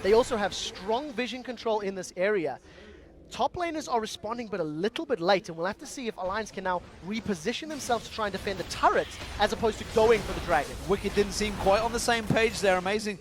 They also have strong vision control in this area. Top laners are responding, but a little bit late, and we'll have to see if Alliance can now reposition themselves to try and defend the turrets as opposed to going for the Dragon. Wicked didn't seem quite on the same page there. Amazing.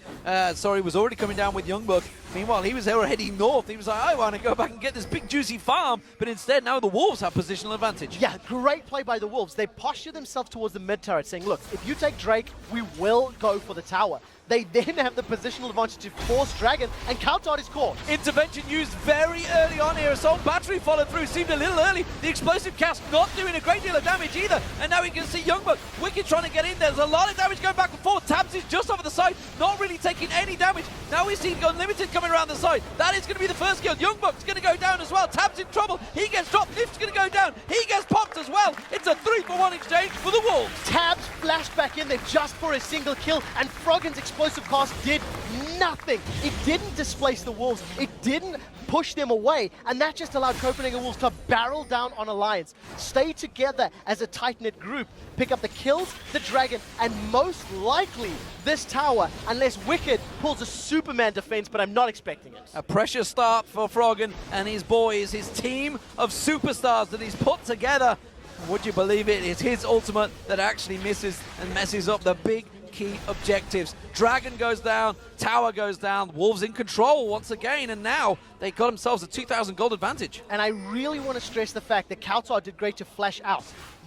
Sorry, was already coming down with Youngbuck. Meanwhile, he was there heading north. He was like, I want to go back and get this big juicy farm, but instead now the Wolves have positional advantage. Yeah, great play by the Wolves. They posture themselves towards the mid turret, saying, look, if you take Drake, we will go for the tower. They then have the positional advantage to force Dragon, and Countout is caught. Intervention used very early on here. Assault Battery followed through, seemed a little early. The explosive cast not doing a great deal of damage either. And now we can see Youngbuck, Wicked trying to get in there. There's a lot of damage going back and forth. Tabs is just over the side, not really taking any damage. Now we see Unlimited coming around the side. That is going to be the first kill. Youngbuck's going to go down as well. Tabs in trouble. He gets dropped. Lift's going to go down. He gets popped as well. It's a 3-for-1 exchange for the Wolves. Tabs flashed back in there just for a single kill, and Froggen's explosive cast did nothing. It didn't displace the Wolves. It didn't push them away, and that just allowed Copenhagen Wolves to barrel down on Alliance, stay together as a tight-knit group, pick up the kills, the Dragon, and most likely this tower, unless Wicked pulls a Superman defense, but I'm not expecting it. A pressure start for Froggen and his boys, his team of superstars that he's put together. Would you believe it? It's his ultimate that actually misses and messes up the big key objectives. Dragon goes down, tower goes down, Wolves in control once again, and now they got themselves a 2,000 gold advantage. And I really want to stress the fact that Kautar did great to flash out.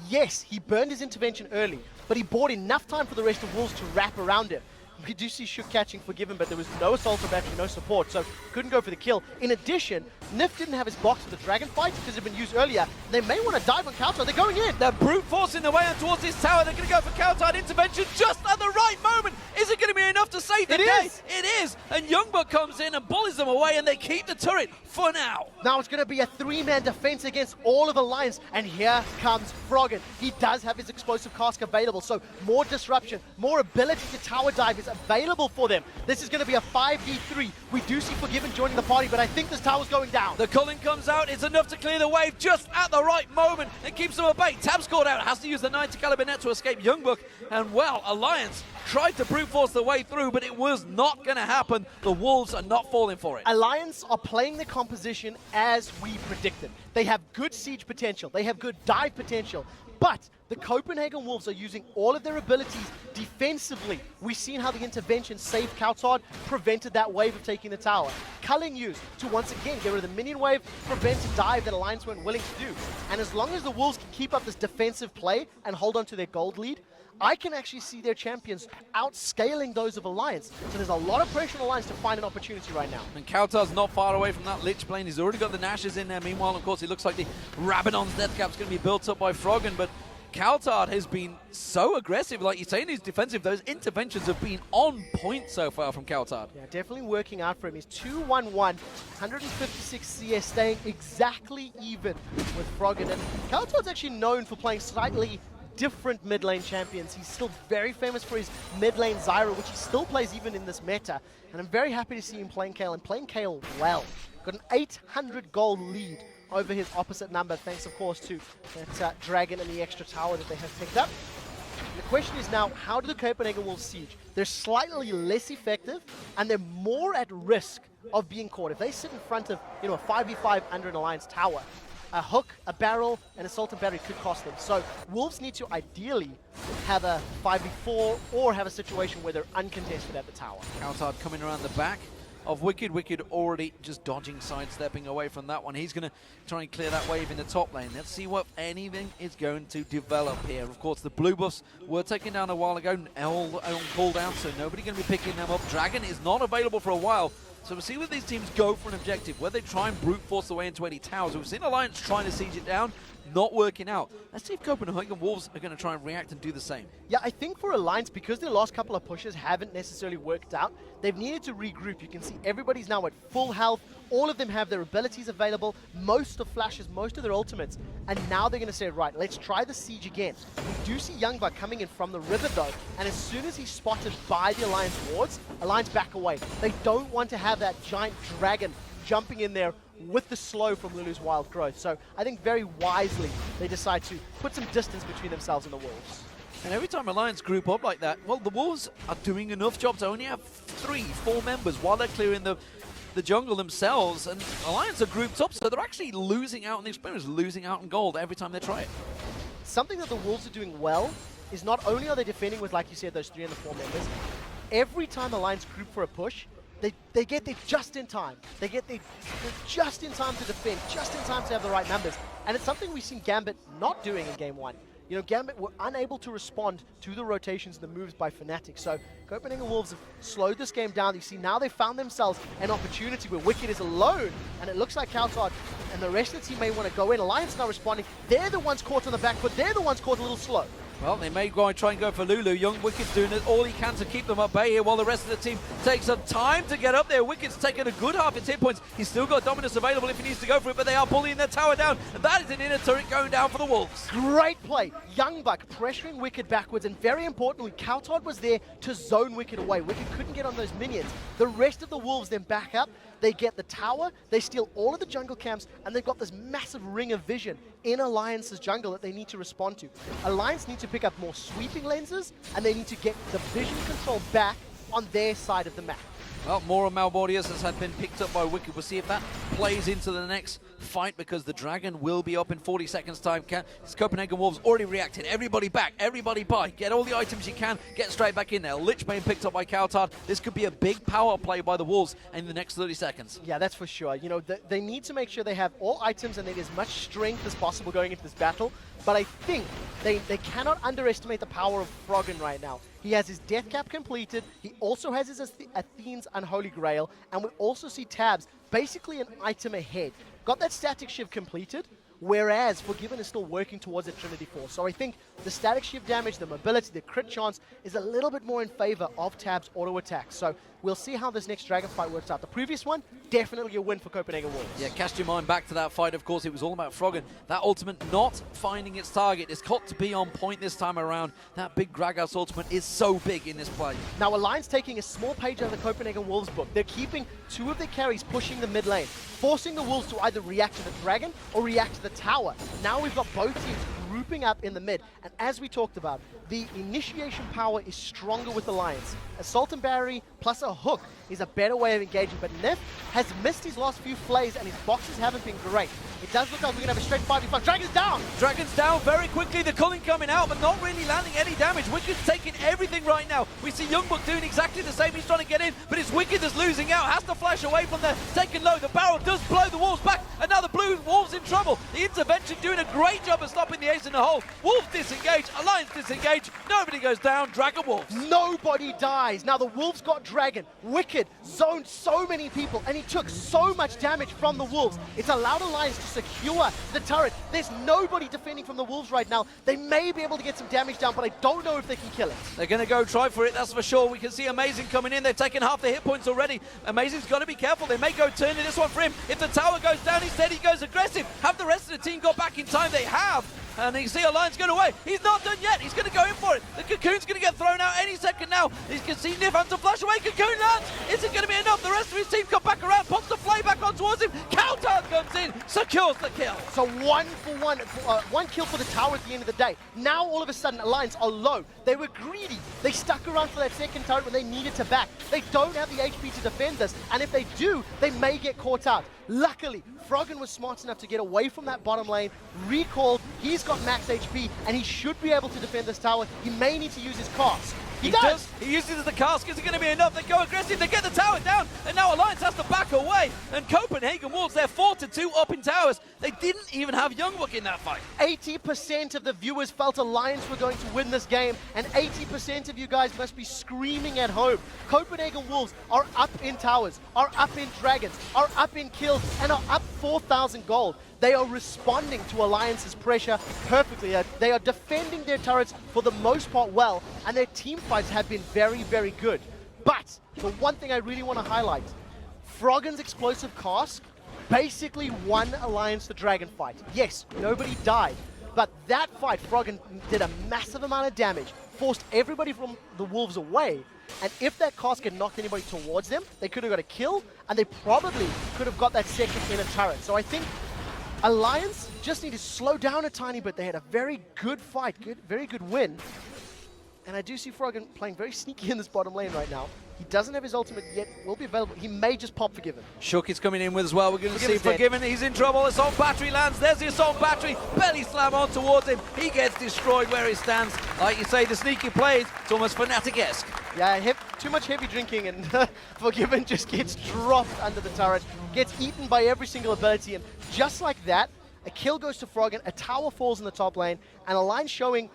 Yes, he burned his intervention early, but he bought enough time for the rest of Wolves to wrap around him. We do see Shook catching Forgiven, but there was no assault or battery, no support, so couldn't go for the kill. In addition, Nif didn't have his box for the Dragon fight because it had been used earlier. They may want to dive on Kautar. They're going in. They're brute forcing their way towards this tower. They're going to go for Kautar intervention just at the right moment. Is it going to be enough to save the day? It is. And Youngbuck comes in and bullies them away, and they keep the turret for now. Now it's going to be a 3-man defense against all of Alliance, and here comes Froggen. He does have his explosive cask available, so more disruption, more ability to tower dive is available for them. This is going to be a 5v3. We do see Forgiven joining the party, but I think this tower's going down. The culling comes out. It's enough to clear the wave just at the right moment. It keeps them at bay. Tab's caught out. Has to use the 90 caliber net to escape Youngbuck. And well, Alliance tried to brute force their way through, but it was not going to happen. The Wolves are not falling for it. Alliance are playing the composition as we predicted. They have good siege potential. They have good dive potential. But the Copenhagen Wolves are using all of their abilities defensively. We've seen how the intervention saved Kautar, prevented that wave of taking the tower. Culling used to once again get rid of the minion wave, prevent a dive that Alliance weren't willing to do. And as long as the Wolves can keep up this defensive play and hold on to their gold lead, I can actually see their champions outscaling those of Alliance. So there's a lot of pressure on Alliance to find an opportunity right now. And Kautar's not far away from that Lich Plane. He's already got the Nashes in there. Meanwhile, of course, it looks like the Rabadon's death cap's going to be built up by Froggen, but Kautar has been so aggressive. Like you say, in his defensive, those interventions have been on point so far from Kautar. Yeah, definitely working out for him. He's 2-1-1, 156 CS, staying exactly even with Froggen. And Kautar's actually known for playing slightly different mid lane champions. He's still very famous for his mid lane Zyra, which he still plays even in this meta. And I'm very happy to see him playing Kayle, and playing Kayle well. Got an 800 gold lead over his opposite number, thanks of course to that Dragon and the extra tower that they have picked up. And the question is now, how do the Copenhagen Wolves siege? They're slightly less effective, and they're more at risk of being caught. If they sit in front of, a 5v5 under an Alliance tower, a hook, a barrel, and assault and battery could cost them. So Wolves need to ideally have a 5v4 or have a situation where they're uncontested at the tower. Kautar coming around the back of Wicked. Wicked already just dodging, sidestepping away from that one. He's going to try and clear that wave in the top lane. Let's see what anything is going to develop here. Of course, the blue buffs were taken down a while ago, all on cooldown, so nobody going to be picking them up. Dragon is not available for a while. So we'll see where these teams go for an objective, where they try and brute force their way into any towers. We've seen Alliance trying to siege it down, not working out. Let's see if Copenhagen Wolves are going to try and react and do the same. Yeah, I think for Alliance, because their last couple of pushes haven't necessarily worked out, they've needed to regroup. You can see everybody's now at full health. All of them have their abilities available, most of Flashes, most of their ultimates. And now they're going to say, right, let's try the siege again. We do see Youngbuck coming in from the river though, and as soon as he's spotted by the Alliance wards, Alliance back away. They don't want to have that giant dragon jumping in there with the slow from Lulu's Wild Growth. So I think very wisely they decide to put some distance between themselves and the Wolves. And every time Alliance group up like that, well, the Wolves are doing enough jobs to only have 3-4 members while they're clearing the jungle themselves, and Alliance are grouped up, so they're actually losing out on the experience, losing out on gold every time they try it. Something that the Wolves are doing well is not only are they defending with, like you said, those 3 and the 4 members, every time Alliance group for a push, they get there just in time. They get there just in time to defend, just in time to have the right numbers. And it's something we've seen Gambit not doing in Game 1. You know, Gambit were unable to respond to the rotations and the moves by Fnatic. So Copenhagen Wolves have slowed this game down. You see, now they've found themselves an opportunity where Wicked is alone, and it looks like Kaltard and the rest of the team may want to go in. Alliance not responding. They're the ones caught on the back foot. They're the ones caught a little slow. Well, they may go and try and go for Lulu. Young Wicked's doing all he can to keep them at bay here while the rest of the team takes some time to get up there. Wicked's taken a good half its hit points. He's still got Dominus available if he needs to go for it, but they are bullying their tower down. And that is an inner turret going down for the Wolves. Great play. Youngbuck pressuring Wicked backwards, and very importantly, Kaltard was there to zone Wicked away. Wicked couldn't get on those minions. The rest of the Wolves then back up. They get the tower, they steal all of the jungle camps, and they've got this massive ring of vision in Alliance's jungle that they need to respond to. Alliance need to pick up more sweeping lenses, and they need to get the vision control back on their side of the map. Well, more of Malbordius has been picked up by Wicked. We'll see if that plays into the next fight, because the Dragon will be up in 40 seconds time. Copenhagen Wolves already reacted. Everybody back, everybody buy. Get all the items you can, get straight back in there. Lich being picked up by Kaltard. This could be a big power play by the Wolves in the next 30 seconds. Yeah, that's for sure. You know, they need to make sure they have all items and they have as much strength as possible going into this battle. But I think they cannot underestimate the power of Froggen right now. He has his Death Cap completed. He also has his Athene's Unholy Grail. And we also see Tabs basically an item ahead. Got that Static Shiv completed, whereas Forgiven is still working towards a Trinity Force. So I think the Static Shiv damage, the mobility, the crit chance is a little bit more in favor of Tab's auto attack. So we'll see how this next Dragon fight works out. The previous one, definitely a win for Copenhagen Wolves. Yeah, cast your mind back to that fight, of course. It was all about Froggen. That ultimate not finding its target. It's got to be on point this time around. That big Gragas ultimate is so big in this play. Now, Alliance taking a small page out of the Copenhagen Wolves book. They're keeping 2 of their carries pushing the mid lane, forcing the Wolves to either react to the Dragon or react to the tower. Now we've got both teams grouping up in the mid, and as we talked about, the initiation power is stronger with Alliance. Assault and Battery plus a hook is a better way of engaging, but Nef has missed his last few flays and his boxes haven't been great. It does look like we're going to have a straight 5v5. Dragon's down! Dragon's down very quickly. The culling coming out, but not really landing any damage. Wicked's taking everything right now. We see Youngbuck doing exactly the same. He's trying to get in, but it's Wicked that's losing out. Has to flash away from there. Taken low. The barrel does blow the Wolves back, and now the Blue Wolves in trouble. The intervention doing a great job of stopping the ace in the hole. Wolves disengage. Alliance disengage. Nobody goes down. Dragon Wolves. Nobody dies. Now the Wolves got Dragon. Wicked zoned so many people, and he took so much damage from the Wolves. It's allowed Alliance to secure the turret. There's nobody defending from the Wolves right now. They may be able to get some damage down, but I don't know if they can kill it. They're going to go try for it, that's for sure. We can see Amazing coming in. They've taken half the hit points already. Amazing's got to be careful. They may go turn in this one for him. If the tower goes down, instead he goes aggressive. Have the rest of the team got back in time? They have. And you see Alliance going away. He's not done yet. He's going to go in for it. The Cocoon's going to get thrown out any second now. You can see Nif to flash away. Cocoon lands. Is it going to be enough? The rest of his team come back around. Pops the flay back on towards him. Kaltard comes in. Secures the kill. So 1 for 1. One kill for the tower at the end of the day. Now all of a sudden Alliance are low. They were greedy. They stuck around for that second turret when they needed to back. They don't have the HP to defend this. And if they do, they may get caught out. Luckily, Froggen was smart enough to get away from that bottom lane, recalled, he's got max HP, and he should be able to defend this tower. He may need to use his cast. He does! He uses it as the cast. Is it going to be enough? They go aggressive, they get the tower down, and now Alliance has to back away. And Copenhagen Wolves, they're 4-2 up in towers. They didn't even have Youngbuck in that fight. 80% of the viewers felt Alliance were going to win this game, and 80% of you guys must be screaming at home. Copenhagen Wolves are up in towers, are up in dragons, are up in kills, and are up 4,000 gold. They are responding to Alliance's pressure perfectly. They are defending their turrets for the most part well, and their team fights have been very, very good. But the one thing I really want to highlight, Froggen's explosive cask basically won Alliance the Dragon fight. Yes, nobody died, but that fight, Froggen did a massive amount of damage, forced everybody from the Wolves away, and if that cask had knocked anybody towards them, they could have got a kill, and they probably could have got that second inner turret. So I think Alliance just need to slow down a tiny bit. They had a very good fight, very good win. And I do see Froggen playing very sneaky in this bottom lane right now. He doesn't have his ultimate yet, will be available. He may just pop Forgiven. Shook is coming in with as well. We're going to see Forgiven's Forgiven. He's in trouble. Assault Battery lands. There's the Assault Battery. Belly slam on towards him. He gets destroyed where he stands. Like you say, the sneaky plays. It's almost Fnatic-esque. Yeah, too much heavy drinking, and Forgiven just gets dropped under the turret, gets eaten by every single ability, and just like that, a kill goes to Froggen, a tower falls in the top lane, and Alliance showing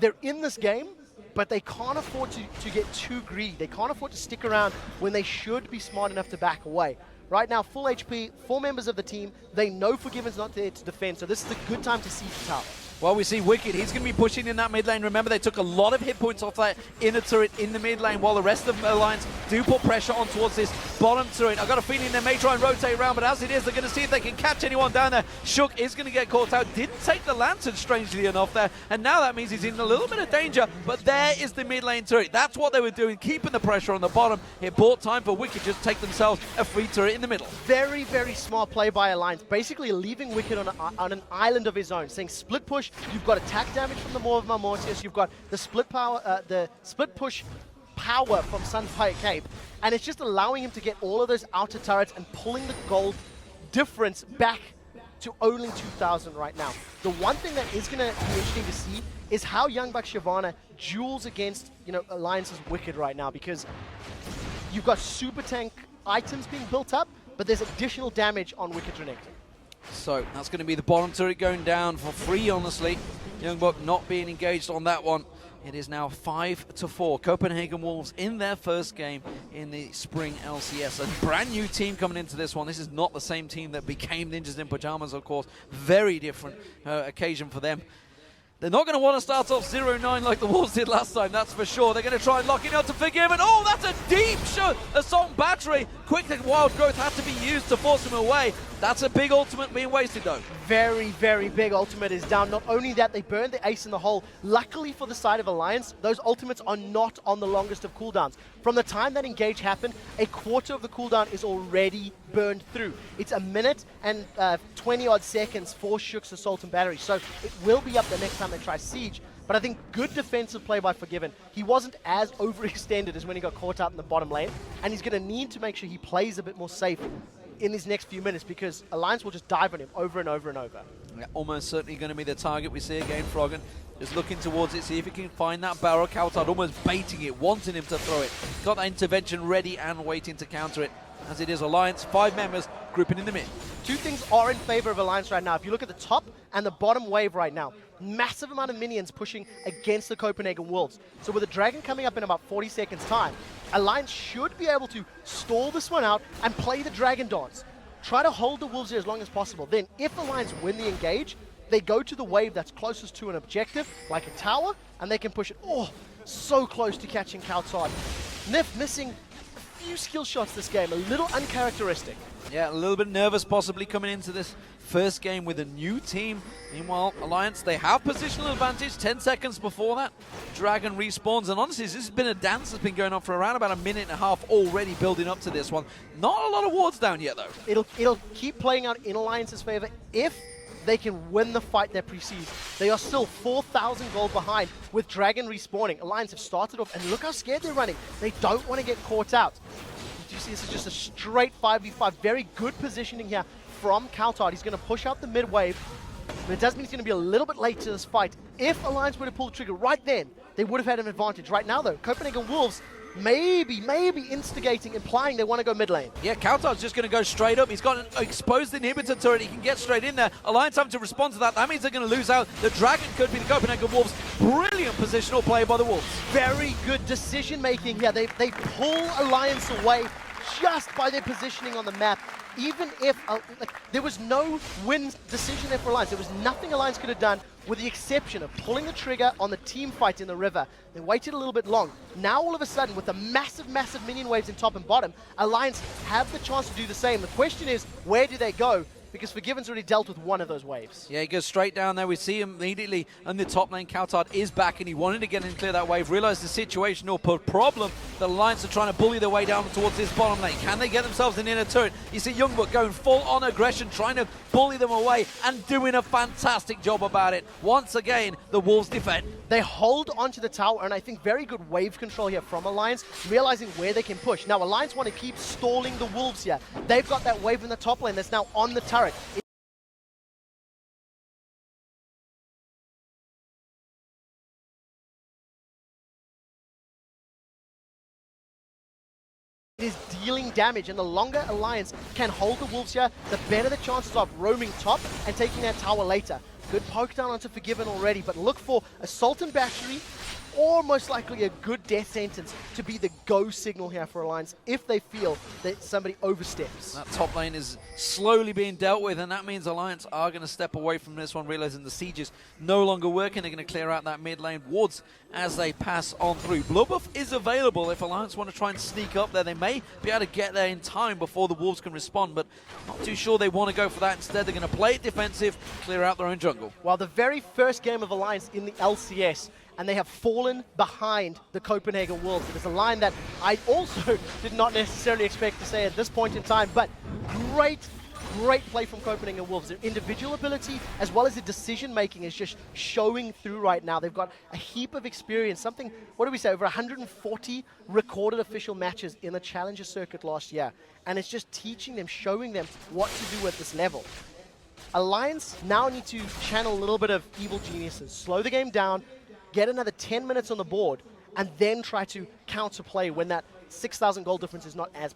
they're in this game, but they can't afford to get too greedy. They can't afford to stick around when they should be smart enough to back away. Right now, full HP, 4 members of the team. They know Forgiven's not there to defend, so this is a good time to siege the tower. Well, we see Wicked. He's going to be pushing in that mid lane. Remember, they took a lot of hit points off that inner turret in the mid lane, while the rest of the Alliance do put pressure on towards this bottom turret. I've got a feeling they may try and rotate around, but as it is, they're going to see if they can catch anyone down there. Shook is going to get caught out. Didn't take the lantern, strangely enough, there. And now that means he's in a little bit of danger, but there is the mid lane turret. That's what they were doing, keeping the pressure on the bottom. It bought time for Wicked just take themselves a free turret in the middle. Very, very smart play by Alliance, basically leaving Wicked on an island of his own, saying split push, you've got attack damage from the Maw of Mortius, you've got the split push power from Sunfire Cape, and it's just allowing him to get all of those outer turrets and pulling the gold difference back to only 2,000 right now. The one thing that is going to be interesting to see is how Young Buck Shyvana duels against, Alliance's Wicked right now, because you've got super tank items being built up, but there's additional damage on Wicked Renekton. So that's going to be the bottom turret going down for free, honestly. Young Buck not being engaged on that one. It is now 5-4. Copenhagen Wolves in their first game in the spring LCS. A brand new team coming into this one. This is not the same team that became Ninjas in Pajamas, of course. Very different occasion for them. They're not going to want to start off 0-9 like the Wolves did last time, that's for sure. They're going to try and lock it out to Forgiven. Oh, that's a deep shot! Assault Battery. Quick Wild Growth had to be used to force him away. That's a big ultimate being wasted, though. Very, very big ultimate is down. Not only that, they burned the ace in the hole. Luckily for the side of Alliance, those ultimates are not on the longest of cooldowns. From the time that engage happened, a quarter of the cooldown is already burned through. It's a minute and 20-odd seconds for Shook's Assault and Battery, so it will be up the next time they try Siege. But I think good defensive play by Forgiven. He wasn't as overextended as when he got caught out in the bottom lane, and he's going to need to make sure he plays a bit more safe in these next few minutes, because Alliance will just dive on him over and over and over. Yeah, almost certainly going to be the target we see again. Froggen just looking towards it, see if he can find that barrel. Kaltad almost baiting it, wanting him to throw it. Got that intervention ready and waiting to counter it. As it is Alliance, 5 members grouping in the mid. Two things are in favor of Alliance right now. If you look at the top and the bottom wave right now, massive amount of minions pushing against the Copenhagen Wolves. So with the Dragon coming up in about 40 seconds time, Alliance should be able to stall this one out and play the Dragon Dance. Try to hold the Wolves here as long as possible. Then if Alliance win the engage, they go to the wave that's closest to an objective, like a tower, and they can push it. Oh, so close to catching Kaltad. Nif missing few skill shots this game, a little uncharacteristic. Yeah, a little bit nervous possibly coming into this first game with a new team. Meanwhile, Alliance, they have positional advantage 10 seconds before that. Dragon respawns, and honestly, this has been a dance that's been going on for around about a minute and a half already building up to this one. Not a lot of wards down yet, though. It'll keep playing out in Alliance's favor if they can win the fight that precedes. They are still 4,000 gold behind with Dragon respawning. Alliance have started off, and look how scared they're running. They don't want to get caught out. Do you see this is just a straight 5v5. Very good positioning here from Kaltad. He's going to push out the mid wave, but it does mean he's going to be a little bit late to this fight. If Alliance were to pull the trigger right then, they would have had an advantage. Right now, though, Copenhagen Wolves maybe instigating, implying they want to go mid lane. Yeah, Kaltad's just going to go straight up. He's got an exposed inhibitor turret. He can get straight in there. Alliance having to respond to that. That means they're going to lose out. The Dragon could be the Copenhagen Wolves. Brilliant positional play by the Wolves. Very good decision making here. They pull Alliance away just by their positioning on the map. Even if there was no win decision there for Alliance. There was nothing Alliance could have done with the exception of pulling the trigger on the team fight in the river. They waited a little bit long. Now all of a sudden, with the massive minion waves in top and bottom, Alliance have the chance to do the same. The question is, where do they go? because Forgiven's already dealt with one of those waves. Yeah, he goes straight down there. We see him immediately in the top lane. Coutard is back, and he wanted to get in and clear that wave. Realized the situation or problem. The Alliance are trying to bully their way down towards this bottom lane. Can they get themselves an inner turret? You see Youngbuck going full on aggression, trying to bully them away, and doing a fantastic job about it. Once again, the Wolves defend. They hold onto the tower, and I think very good wave control here from Alliance, realizing where they can push. Now, Alliance want to keep stalling the Wolves here. They've got that wave in the top lane that's now on the turret. It is dealing damage, and the longer Alliance can hold the Wolves here, the better the chances of roaming top and taking that tower later. Good poke down onto Forgiven already, but look for Assault and Battery, or most likely a good death sentence to be the go signal here for Alliance if they feel that somebody oversteps. That top lane is slowly being dealt with, and that means Alliance are going to step away from this one, realizing the siege is no longer working. They're going to clear out that mid lane wards as they pass on through. Blue buff is available if Alliance want to try and sneak up there. They may be able to get there in time before the Wolves can respond, but not too sure they want to go for that. Instead, they're going to play it defensive, clear out their own jungle. Well, the very first game of Alliance in the LCS, and they have fallen behind the Copenhagen Wolves. It is a line that I also did not necessarily expect to say at this point in time, but great play from Copenhagen Wolves. Their individual ability as well as the decision making is just showing through right now. They've got a heap of experience, something, what do we say, over 140 recorded official matches in the Challenger circuit last year. And it's just teaching them, showing them what to do at this level. Alliance now need to channel a little bit of evil geniuses, slow the game down, get another 10 minutes on the board, and then try to counterplay when that 6,000 gold difference is not as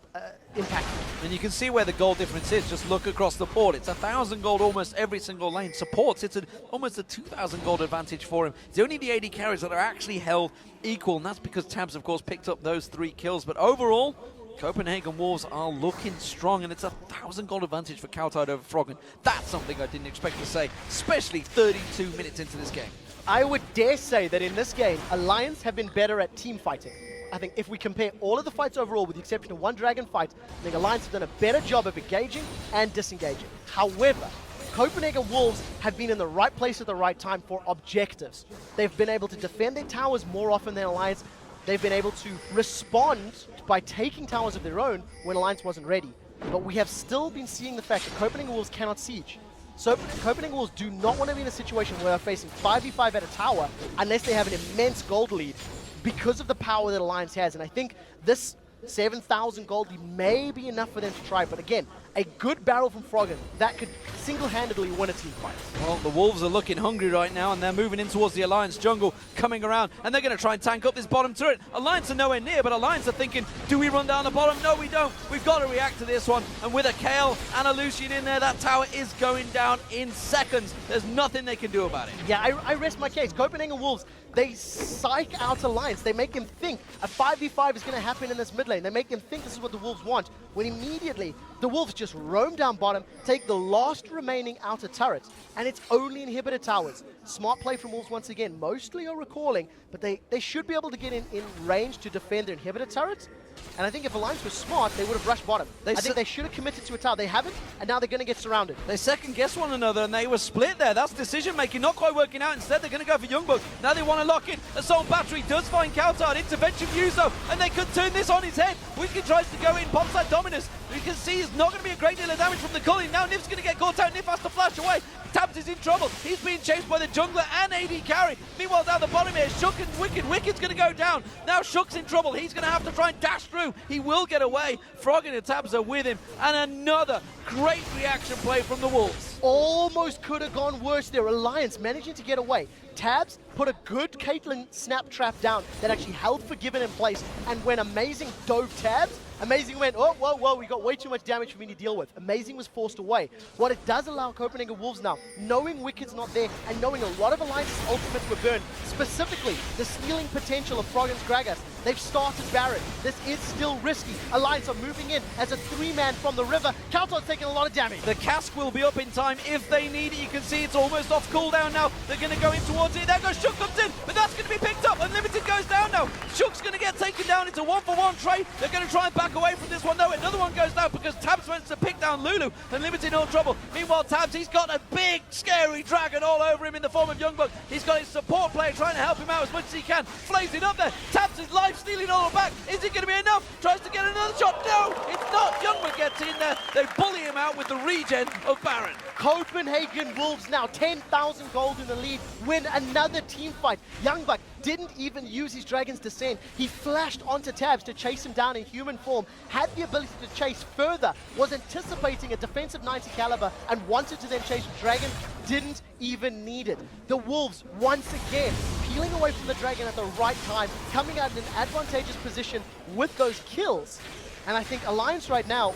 impactful. And you can see where the gold difference is. Just look across the board. It's 1,000 gold almost every single lane. Supports, it's almost a 2,000 gold advantage for him. It's only the AD carries that are actually held equal, and that's because Tabs, of course, picked up those 3 kills. But overall, Copenhagen Wolves are looking strong, and it's 1,000 gold advantage for Coutard over Froggen. That's something I didn't expect to say, especially 32 minutes into this game. I would dare say that in this game, Alliance have been better at team fighting. I think if we compare all of the fights overall, with the exception of one Dragon fight, I think Alliance have done a better job of engaging and disengaging. However, Copenhagen Wolves have been in the right place at the right time for objectives. They've been able to defend their towers more often than Alliance. They've been able to respond by taking towers of their own when Alliance wasn't ready. But we have still been seeing the fact that Copenhagen Wolves cannot siege. So Copenhagen Wolves do not want to be in a situation where they're facing 5v5 at a tower unless they have an immense gold lead because of the power that Alliance has. And I think this 7,000 gold lead may be enough for them to try. But again, a good barrel from Froggen that could single-handedly win a team fight. Well, the Wolves are looking hungry right now, and they're moving in towards the Alliance jungle, coming around, and they're going to try and tank up this bottom turret. Alliance are nowhere near, but Alliance are thinking, do we run down the bottom? No, we don't. We've got to react to this one. And with a Kale and a Lucian in there, that tower is going down in seconds. There's nothing they can do about it. Yeah, I rest my case. Copenhagen Wolves, they psych out Alliance. They make them think a 5v5 is going to happen in this mid lane. They make them think this is what the Wolves want, when immediately the Wolves just roam down bottom, take the last remaining outer turrets, and it's only inhibitor towers. Smart play from Wolves once again. Mostly are recalling, but they should be able to get in range to defend their inhibitor turrets. And I think if Alliance was smart, they would have rushed bottom. I think they should have committed to a tower. They haven't, and now they're going to get surrounded. They second-guessed one another, and they were split there. That's decision-making, not quite working out. Instead, they're going to go for Youngbuck. Now they want to lock in. Assault Battery does find Coutard. Intervention used, though, and they could turn this on his head. Wicked tries to go in. Pops that Dominus. You can see he's not going to be a great deal of damage from the culling. Now Nif's going to get caught out. Nif has to flash away. Tabs is in trouble. He's being chased by the jungler and AD carry. Meanwhile, down the bottom here, Shook and Wicked. Wicked's going to go down. Now Shook's in trouble. He's going to have to try and dash through. He will get away. Froggen and Tabs are with him. And another great reaction play from the Wolves. Almost could have gone worse there. Alliance managing to get away. Tabs put a good Caitlyn snap trap down that actually held Forgiven in place. And when Amazing dove Tabs, Amazing went, oh, whoa, we got way too much damage for me to deal with. Amazing was forced away. What it does allow Copenhagen Wolves now, knowing Wicked's not there and knowing a lot of Alliance's ultimates were burned, specifically the stealing potential of Froggen's Gragas, they've started Baron. This is still risky. Alliance are moving in as a 3-man from the river. Coutard's taking a lot of damage. The cask will be up in time if they need it. You can see it's almost off cooldown now. They're going to go in towards towards it. There goes Shook, comes in, but that's going to be picked up. Unlimited goes down now. Shook's going to get taken down into 1-for-1 trade. They're going to try and back away from this one. No, another one goes down because Tabs went to pick down Lulu. Unlimited in all trouble. Meanwhile, Tabs, he's got a big, scary dragon all over him in the form of Youngbuck. He's got his support player trying to help him out as much as he can. Flames it up there. Tabs is life stealing all back. Is it going to be enough? Tries to get another shot. No, it's not. Youngbuck gets in there. They bully him out with the regen of Baron. Copenhagen Wolves now 10,000 gold in the lead, win another team fight. Youngbuck didn't even use his Dragon's Descent. He flashed onto Tabs to chase him down in human form, had the ability to chase further, was anticipating a defensive 90 caliber and wanted to then chase Dragon, didn't even need it. The Wolves, once again, peeling away from the Dragon at the right time, coming out in an advantageous position with those kills. And I think Alliance right now,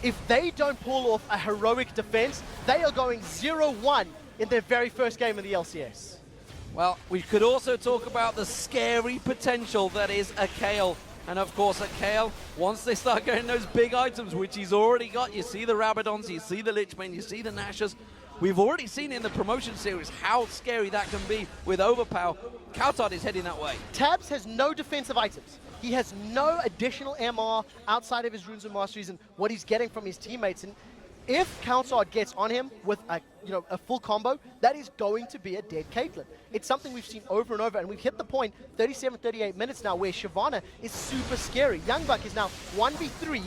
if they don't pull off a heroic defense, they are going 0-1 in their very first game in the LCS. Well, we could also talk about the scary potential that is a Kayle. And of course, a Kayle, once they start getting those big items, which he's already got, you see the Rabadons, you see the Lichbane, you see the Nashers. We've already seen in the promotion series how scary that can be with overpower. Coutard is heading that way. Tabs has no defensive items. He has no additional MR outside of his runes and masteries and what he's getting from his teammates. And if Coutard gets on him with a full combo, that is going to be a dead Caitlyn. It's something we've seen over and over, and we've hit the point 37, 38 minutes now where Shyvana is super scary. Youngbuck is now 1v3,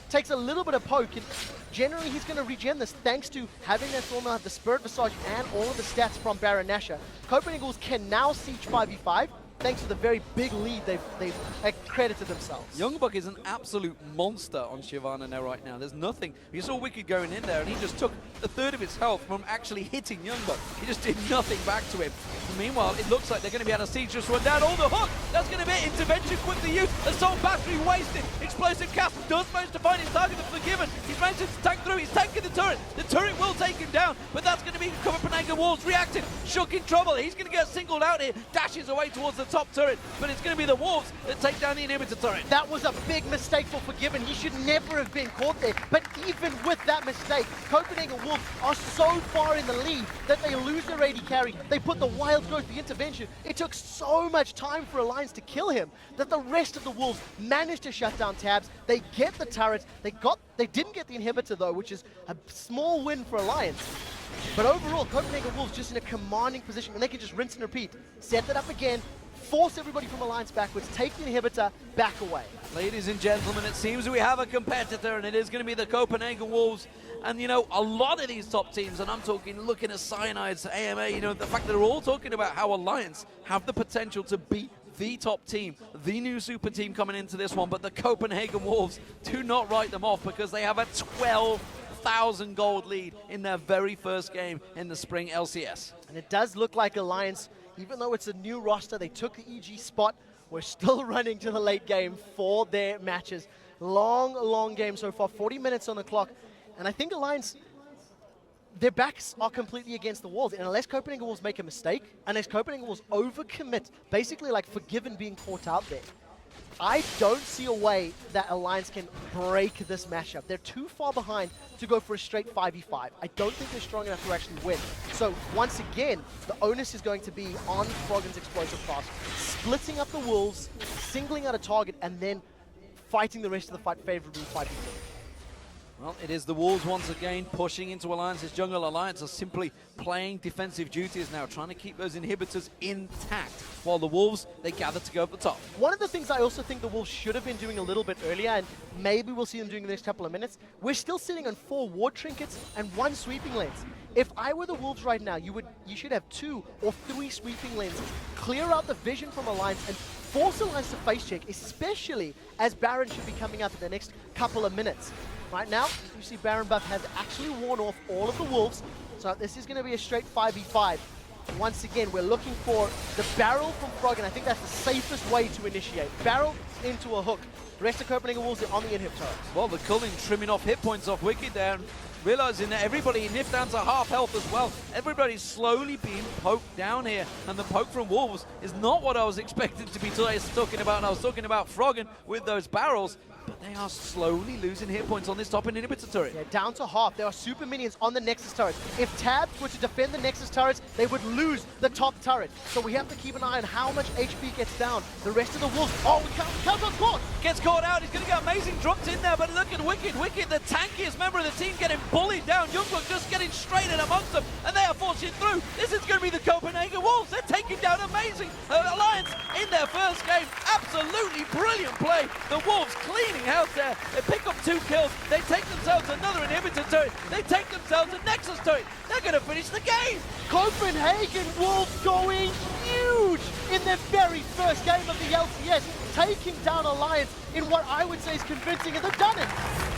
takes a little bit of poke, and generally he's going to regen this thanks to having that formula, the Spirit Visage, and all of the stats from Baron Nashor. Copenhagen Wolves can now siege 5v5, thanks to the very big lead they've credited themselves. Youngbuck is an absolute monster on Shyvana now right now. There's nothing. You saw Wicked going in there, and he just took a third of his health from actually hitting Youngbuck. He just did nothing back to him. And meanwhile, it looks like they're going to be able to siege this one down. Oh, the hook! That's going to be intervention quickly used. Assault battery wasted. Explosive cast does manage to find his target, the Forgiven. He's managed to tank through. He's tanking the turret. The turret will take him down, but that's going to be Copenhagen Wolves reacting. Shook in trouble. He's going to get singled out here. Dashes away towards the top turret, but it's going to be the Wolves that take down the inhibitor turret. That was a big mistake for Forgiven. He should never have been caught there. But even with that mistake, Copenhagen Wolves are so far in the lead that they lose their AD carry. They put the Wild Growth, the intervention. It took so much time for Alliance to kill him that the rest of the Wolves managed to shut down Tabs. They get the turrets. They didn't get the inhibitor though, which is a small win for Alliance. But overall, Copenhagen Wolves just in a commanding position, and they can just rinse and repeat. Set that up again, force everybody from Alliance backwards, take the inhibitor, back away. Ladies and gentlemen, it seems we have a competitor, and it is going to be the Copenhagen Wolves. And, you know, a lot of these top teams, and I'm talking, looking at Cyanides, AMA, you know, the fact that they're all talking about how Alliance have the potential to beat the top team, the new super team coming into this one, but the Copenhagen Wolves do not write them off because they have a 12,000 gold lead in their very first game in the spring LCS. And it does look like Alliance, even though it's a new roster, they took the EG spot. We're still running to the late game for their matches. Long game so far, 40 minutes on the clock. And I think Alliance, their backs are completely against the walls. And unless Copenhagen Wolves make a mistake, unless Copenhagen Wolves overcommit, basically like Forgiven being caught out there, I don't see a way that Alliance can break this matchup. They're too far behind to go for a straight 5v5. I don't think they're strong enough to actually win. So once again, the onus is going to be on Froggen's explosive cast, splitting up the wolves, singling out a target, and then fighting the rest of the fight favorably 5v4. Well, it is the Wolves once again pushing into Alliance's jungle. Alliance are simply playing defensive duties now, trying to keep those inhibitors intact, while the Wolves, they gather to go up the top. One of the things I also think the Wolves should have been doing a little bit earlier, and maybe we'll see them doing in the next couple of minutes, we're still sitting on 4 ward trinkets and 1 sweeping lens. If I were the Wolves right now, you should have 2 or 3 sweeping lanes, clear out the vision from Alliance, and force Alliance to face check, especially as Baron should be coming up in the next couple of minutes. Right now, you see Baron buff has actually worn off all of the Wolves, so this is going to be a straight 5v5. Once again, we're looking for the barrel from Froggen. I think that's the safest way to initiate. Barrel into a hook. The rest of Copenhagen Wolves are on the inhib turrets. Well, the Culling trimming off hit points off Wicked there, realizing that everybody nipped down to half health as well. Everybody's slowly being poked down here, and the poke from Wolves is not what I was expecting to be talking about. And I was talking about Froggen with those barrels. but they are slowly losing hit points on this top inhibitor turret. Yeah, down to half. There are super minions on the Nexus turret. If Tabs were to defend the Nexus turrets, they would lose the top turret. So we have to keep an eye on how much HP gets down. The rest of the Wolves, oh, Calton's caught! Gets caught out, he's going to get amazing drops in there, but look at Wicked, the tankiest member of the team, getting bullied down. Youngbook just getting straight in amongst them, and they are forcing through. This is going to be the Copenhagen Wolves. They're taking down amazing Alliance in their first game. Absolutely brilliant play. The Wolves cleaning house there. They pick up 2 kills. They take themselves another inhibitor turret. They take themselves a Nexus turret. They're going to finish the game. Copenhagen Wolves going huge in their very first game of the LCS, taking down Alliance in what I would say is convincing, and they've done it.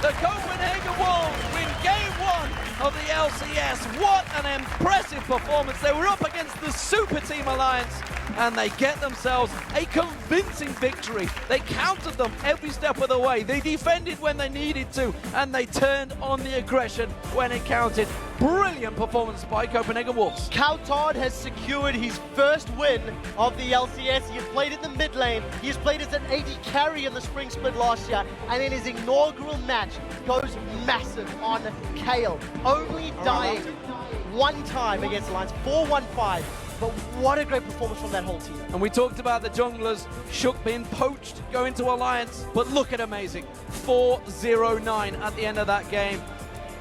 The Copenhagen Wolves win game 1 of the LCS. What an impressive performance. They were up against the super team Alliance, and they get themselves a convincing victory. They countered them every step of the way. They defended when they needed to, and they turned on the aggression when it counted. Brilliant performance by Copenhagen Wolves. Calton has secured his first win of the LCS. He has played in the mid lane. He has played as an AD carry in the spring split last year, and in his inaugural match goes massive on Kale, only dying one time against Alliance, 4-1-5. But what a great performance from that whole team. And we talked about the junglers, Shook being poached, going to Alliance, but look at amazing. 4-0-9 at the end of that game.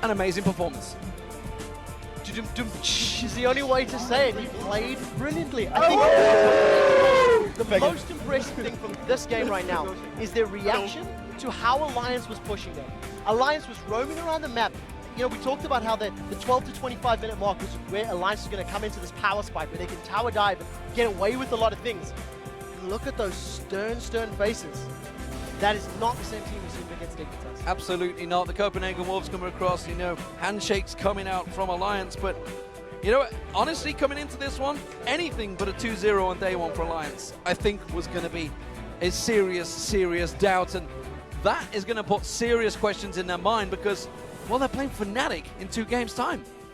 An amazing performance. Is the only way to say it. He played brilliantly. I think the most impressive thing from this game right now is their reaction to how Alliance was pushing them. Alliance was roaming around the map. You know, we talked about how the 12 to 25 minute mark is where Alliance is going to come into this power spike where they can tower dive and get away with a lot of things. And look at those stern faces. That is not the same team we've seen against Dignitas. Absolutely not. The Copenhagen Wolves coming across, you know, handshakes coming out from Alliance, but you know what, honestly, coming into this one, anything but a 2-0 on day 1 for Alliance, I think was going to be a serious doubt, and that is going to put serious questions in their mind because, well, they're playing Fnatic in 2 games' time.